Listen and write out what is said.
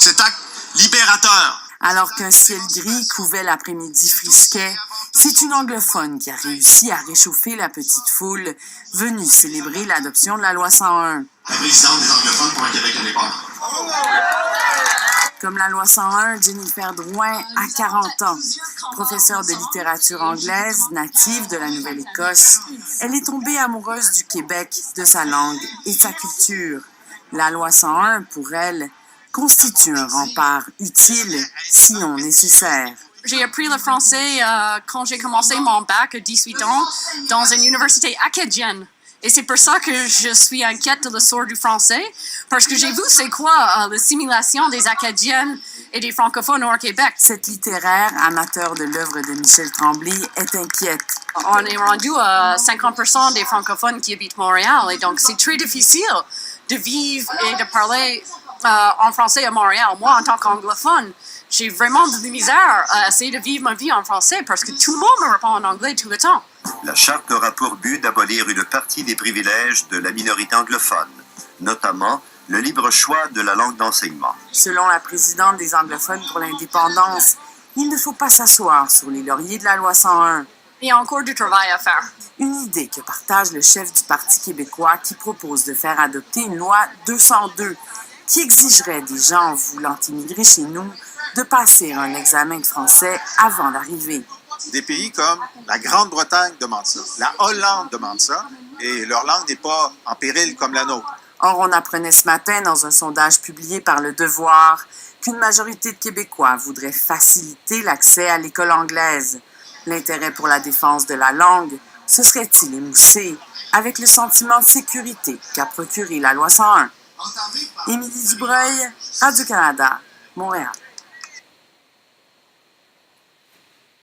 Cet acte libérateur. Alors qu'un ciel gris couvait l'après-midi frisquet, c'est une anglophone qui a réussi à réchauffer la petite foule venue célébrer l'adoption de la loi 101. La présidente des anglophones pour un Québec indépendant. Comme la loi 101, Jennifer Drouin a 40 ans. Professeure de littérature anglaise, native de la Nouvelle-Écosse, elle est tombée amoureuse du Québec, de sa langue et de sa culture. La loi 101, pour elle, constitue un rempart utile, sinon nécessaire. J'ai appris le français quand j'ai commencé mon bac à 18 ans dans une université acadienne. Et c'est pour ça que je suis inquiète de le sort du français, parce que j'ai vu c'est quoi l'assimilation des Acadiennes et des francophones au Québec. Cette littéraire, amateur de l'œuvre de Michel Tremblay, est inquiète. On est rendu à 50% des francophones qui habitent Montréal, et donc c'est très difficile de vivre et de parler en français à Montréal. Moi, en tant qu'anglophone, j'ai vraiment de la misère à essayer de vivre ma vie en français parce que tout le monde me répond en anglais tout le temps. La charte aura pour but d'abolir une partie des privilèges de la minorité anglophone, notamment le libre choix de la langue d'enseignement. Selon la présidente des anglophones pour l'indépendance, il ne faut pas s'asseoir sur les lauriers de la loi 101. Il y a encore du travail à faire. Une idée que partage le chef du Parti québécois qui propose de faire adopter une loi 202 qui exigerait des gens voulant immigrer chez nous de passer un examen de français avant d'arriver. Des pays comme la Grande-Bretagne demandent ça, la Hollande demande ça, et leur langue n'est pas en péril comme la nôtre. Or, on apprenait ce matin dans un sondage publié par Le Devoir qu'une majorité de Québécois voudrait faciliter l'accès à l'école anglaise. L'intérêt pour la défense de la langue se serait-il émoussé avec le sentiment de sécurité qu'a procuré la loi 101? Émilie Dubreuil, Radio-Canada, Montréal.